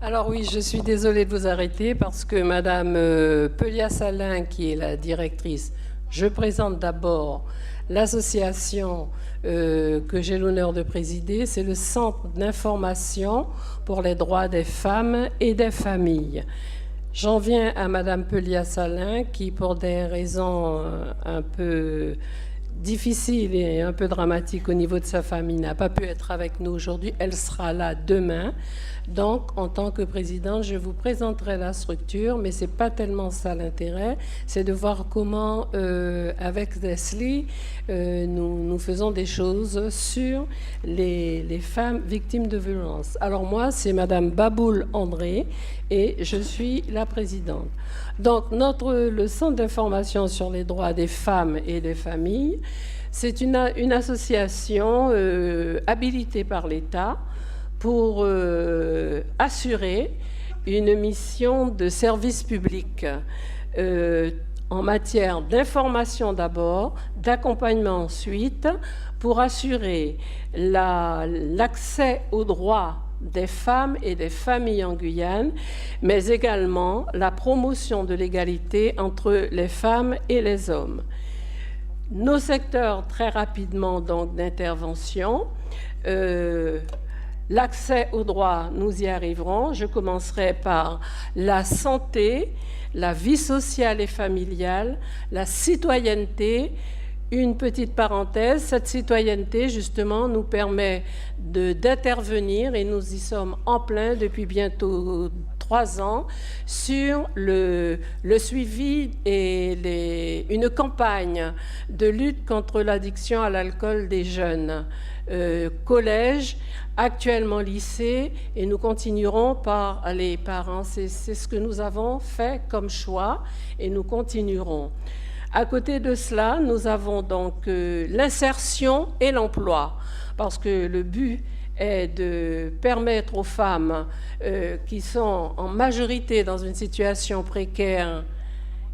Alors oui, je suis désolée de vous arrêter parce que Madame Pelia-Salin, qui est la directrice, je présente d'abord l'association que j'ai l'honneur de présider, c'est le Centre d'information pour les droits des femmes et des familles. J'en viens à Madame Pelia-Salin qui, pour des raisons un peu difficiles et un peu dramatiques au niveau de sa famille, n'a pas pu être avec nous aujourd'hui. Elle sera là demain. Donc, en tant que présidente, je vous présenterai la structure, mais ce n'est pas tellement ça l'intérêt, c'est de voir comment, avec Leslie, nous faisons des choses sur les femmes victimes de violences. Alors moi, c'est Madame Baboul André et je suis la présidente. Donc, le Centre d'information sur les droits des femmes et des familles, c'est une association habilitée par l'État pour assurer une mission de service public en matière d'information d'abord, d'accompagnement ensuite, pour assurer l'accès aux droits des femmes et des familles en Guyane, mais également la promotion de l'égalité entre les femmes et les hommes. Nos secteurs, très rapidement donc d'intervention, l'accès aux droits, nous y arriverons. Je commencerai par la santé, la vie sociale et familiale, la citoyenneté. Une petite parenthèse, cette citoyenneté, justement, nous permet d'intervenir, et nous y sommes en plein depuis bientôt 3 ans, sur le suivi et une campagne de lutte contre l'addiction à l'alcool des jeunes. Collège, actuellement lycée, et nous continuerons par les parents. C'est ce que nous avons fait comme choix, et nous continuerons. À côté de cela, nous avons donc l'insertion et l'emploi, parce que le but est de permettre aux femmes qui sont en majorité dans une situation précaire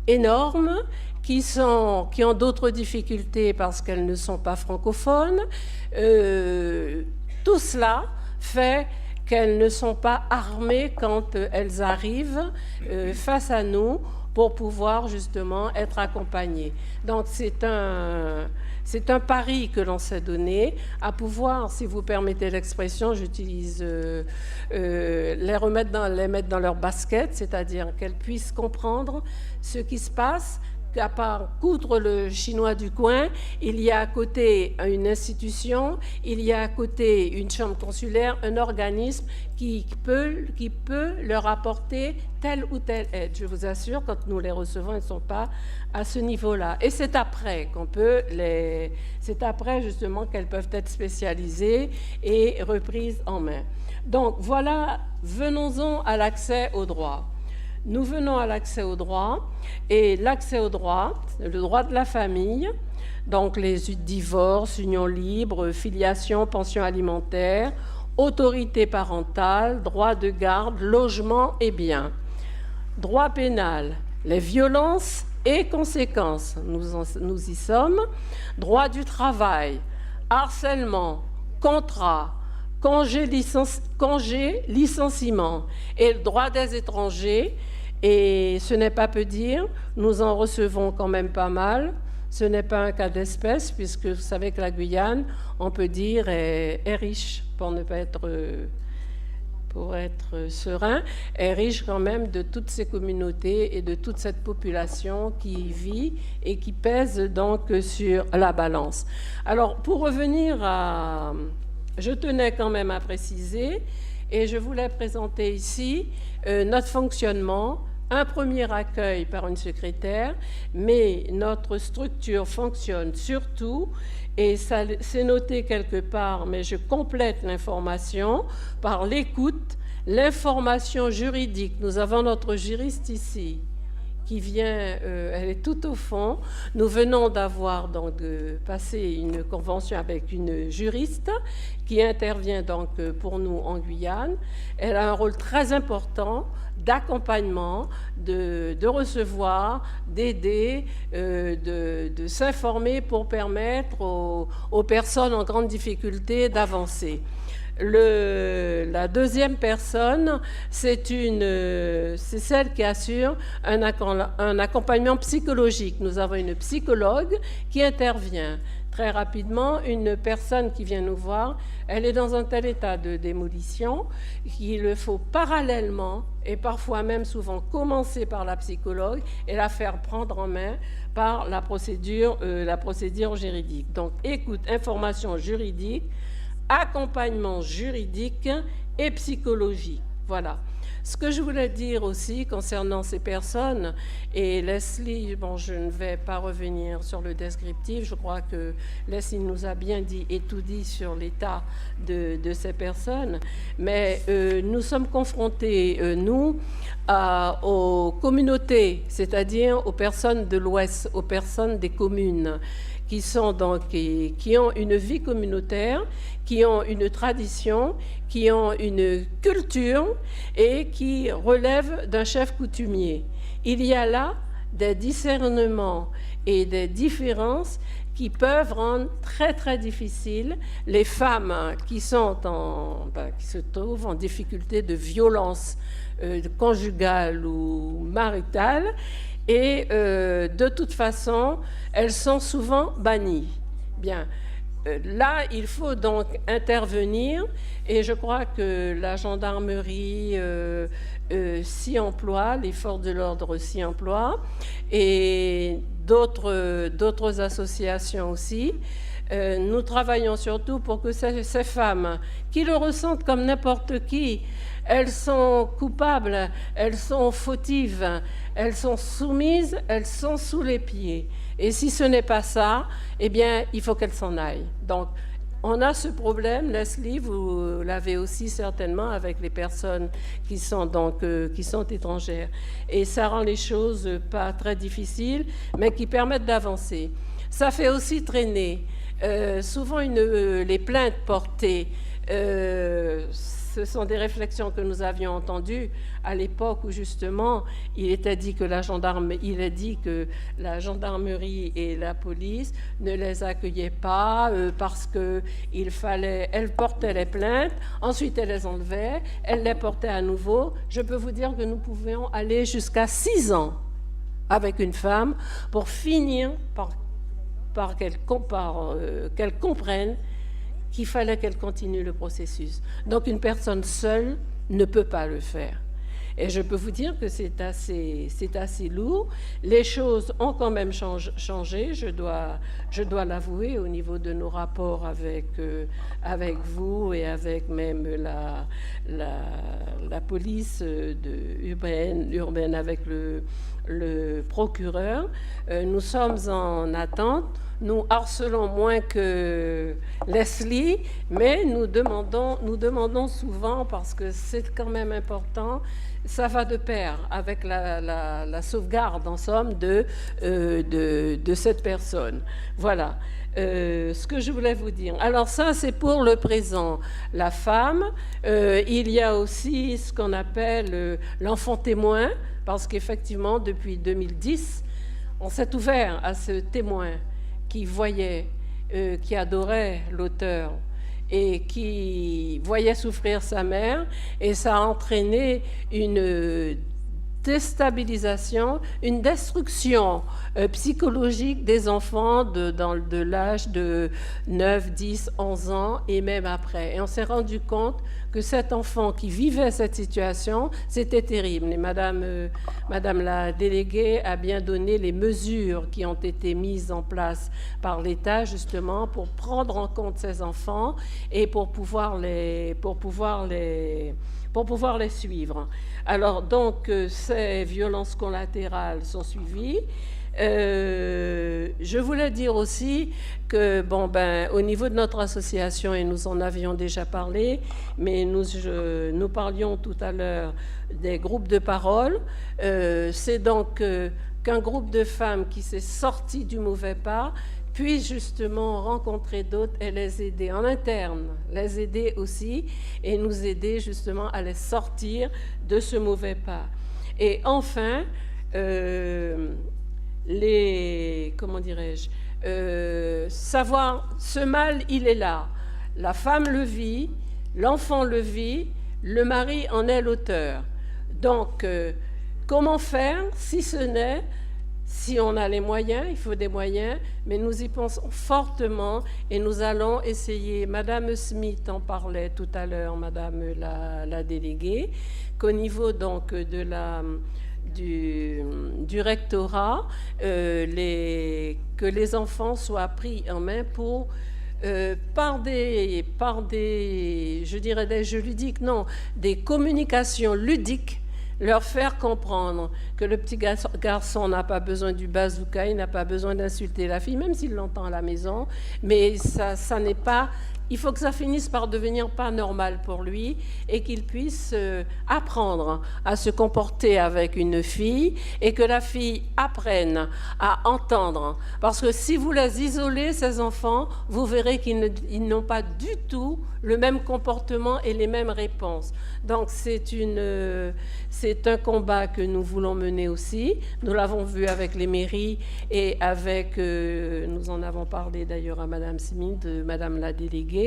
énorme, qui ont d'autres difficultés parce qu'elles ne sont pas francophones, tout cela fait qu'elles ne sont pas armées quand elles arrivent face à nous pour pouvoir justement être accompagnées. Donc c'est un pari que l'on s'est donné à pouvoir, si vous permettez l'expression, j'utilise les mettre dans leur basket, c'est-à-dire qu'elles puissent comprendre ce qui se passe, qu'à part outre le chinois du coin, il y a à côté une institution, il y a à côté une chambre consulaire, un organisme qui peut leur apporter telle ou telle aide. Je vous assure, quand nous les recevons, ils ne sont pas à ce niveau-là. Et c'est après justement qu'elles peuvent être spécialisées et reprises en main. Donc voilà, venons-en à l'accès aux droits. Nous venons à l'accès aux droits, et l'accès aux droits, le droit de la famille, donc les divorces, unions libres, filiation, pension alimentaire, autorité parentale, droit de garde, logement et biens. Droit pénal, les violences et conséquences, nous y sommes. Droit du travail, harcèlement, contrat, congé, licenciement, et le droit des étrangers. Et ce n'est pas peu dire, nous en recevons quand même pas mal. Ce n'est pas un cas d'espèce, puisque vous savez que la Guyane, on peut dire, est riche, pour être serein, est riche quand même de toutes ces communautés et de toute cette population qui y vit et qui pèse donc sur la balance. Alors, pour revenir je tenais quand même à préciser, et je voulais présenter ici notre fonctionnement. Un premier accueil par une secrétaire, mais notre structure fonctionne surtout, et ça c'est noté quelque part, mais je complète l'information par l'écoute, l'information juridique. Nous avons notre juriste ici qui vient, elle est tout au fond. Nous venons d'avoir donc passé une convention avec une juriste qui intervient donc pour nous en Guyane. Elle a un rôle très important d'accompagnement, de recevoir, d'aider, de s'informer pour permettre aux personnes en grande difficulté d'avancer. La deuxième personne, c'est celle qui assure un accompagnement psychologique. Nous avons une psychologue qui intervient. Très rapidement, une personne qui vient nous voir, elle est dans un tel état de démolition qu'il faut parallèlement, et parfois même souvent commencer par la psychologue et la faire prendre en main par la procédure juridique. Donc, écoute, information juridique, accompagnement juridique et psychologique. Voilà. Ce que je voulais dire aussi concernant ces personnes, et Leslie, bon, je ne vais pas revenir sur le descriptif, je crois que Leslie nous a bien dit et tout dit sur l'état de ces personnes, mais nous sommes confrontés, nous, aux communautés, c'est-à-dire aux personnes de l'Ouest, aux personnes des communes, qui ont une vie communautaire, qui ont une tradition, qui ont une culture et qui relèvent d'un chef coutumier. Il y a là des discernements et des différences qui peuvent rendre très très difficile les femmes qui se trouvent en difficulté de violence conjugale ou maritale. Et de toute façon, elles sont souvent bannies. Bien, là, il faut donc intervenir, et je crois que la gendarmerie s'y emploie, les forces de l'ordre s'y emploient, et d'autres associations aussi. Nous travaillons surtout pour que ces femmes, qui le ressentent comme n'importe qui, elles sont coupables, elles sont fautives, elles sont soumises, elles sont sous les pieds. Et si ce n'est pas ça, eh bien, il faut qu'elles s'en aillent. Donc, on a ce problème, Leslie, vous l'avez aussi certainement avec les personnes qui sont étrangères. Et ça rend les choses pas très difficiles, mais qui permettent d'avancer. Ça fait aussi traîner. Souvent, les plaintes portées, ce sont des réflexions que nous avions entendues à l'époque où justement il est dit que la gendarmerie et la police ne les accueillaient pas parce elles portaient les plaintes, ensuite elles les enlevaient, elles les portaient à nouveau. Je peux vous dire que nous pouvions aller jusqu'à 6 ans avec une femme pour finir par qu'elle comprenne qu'il fallait qu'elle continue le processus. Donc une personne seule ne peut pas le faire. Et je peux vous dire que c'est assez lourd. Les choses ont quand même changé, je dois l'avouer, au niveau de nos rapports avec vous et avec même la police urbaine avec le procureur. Nous sommes en attente. Nous harcelons moins que Leslie, mais nous demandons souvent, parce que c'est quand même important, ça va de pair avec la sauvegarde, en somme, de cette personne. Voilà ce que je voulais vous dire. Alors ça, c'est pour le présent. La femme, il y a aussi ce qu'on appelle l'enfant témoin, parce qu'effectivement, depuis 2010, on s'est ouvert à ce témoin qui voyait, qui adorait l'auteur et qui voyait souffrir sa mère, et ça a entraîné une déstabilisation, une destruction psychologique des enfants de l'âge de 9, 10, 11 ans et même après. Et on s'est rendu compte que cet enfant qui vivait cette situation, c'était terrible. Et Madame la déléguée a bien donné les mesures qui ont été mises en place par l'État justement pour prendre en compte ces enfants et pour pouvoir les suivre. Alors donc ces violences collatérales sont suivies. Je voulais dire aussi que au niveau de notre association, et nous en avions déjà parlé, mais nous parlions tout à l'heure des groupes de parole. C'est donc qu'un groupe de femmes qui s'est sorti du mauvais pas puisse justement rencontrer d'autres et les aider en interne, les aider aussi et nous aider justement à les sortir de ce mauvais pas. Et enfin, savoir, ce mal, il est là. La femme le vit, L'enfant le vit, le mari en est l'auteur. Donc, comment faire si ce n'est, si on a les moyens, il faut des moyens, mais nous y pensons fortement et nous allons essayer, Madame Smith en parlait tout à l'heure, Madame la déléguée, qu'au niveau donc du rectorat, que les enfants soient pris en main pour par des je dirais des jeux ludiques, non, des communications ludiques, leur faire comprendre que le petit garçon n'a pas besoin du bazooka, il n'a pas besoin d'insulter la fille, même s'il l'entend à la maison, mais ça n'est pas... Il faut que ça finisse par devenir pas normal pour lui et qu'il puisse apprendre à se comporter avec une fille et que la fille apprenne à entendre. Parce que si vous les isolez, ces enfants, vous verrez qu'ils n'ont pas du tout le même comportement et les mêmes réponses. Donc c'est un combat que nous voulons mener aussi. Nous l'avons vu avec les mairies et avec, nous en avons parlé d'ailleurs à Madame Smith, Madame la déléguée.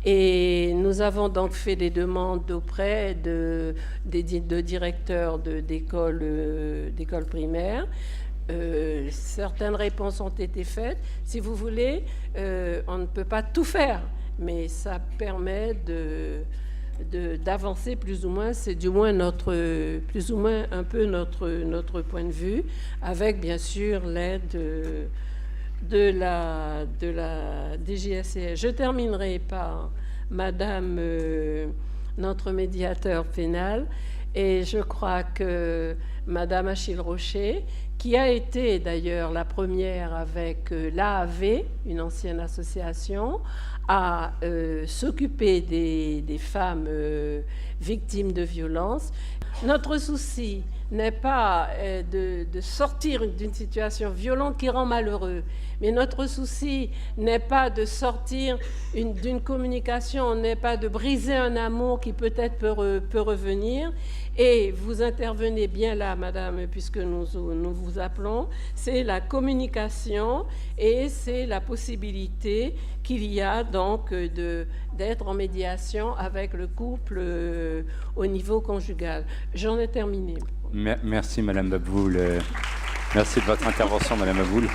Et nous avons donc fait des demandes auprès de directeurs d'écoles primaires. Certaines réponses ont été faites. Si vous voulez, on ne peut pas tout faire, mais ça permet d'avancer plus ou moins. C'est du moins plus ou moins un peu notre point de vue, avec bien sûr l'aide de la DGSCS. Je terminerai par Madame notre médiateur pénal, et je crois que Madame Achille Rocher, qui a été d'ailleurs la première avec l'AAV, une ancienne association, à s'occuper des femmes victimes de violences. Notre souci n'est pas de sortir d'une situation violente qui rend malheureux, mais notre souci n'est pas de sortir d'une communication, n'est pas de briser un amour qui peut-être peut revenir. Et vous intervenez bien là, madame, puisque nous vous appelons, c'est la communication et c'est la possibilité qu'il y a donc d'être en médiation avec le couple au niveau conjugal. J'en ai terminé. Merci, Madame Babboul. Merci de votre intervention, Madame Babboul.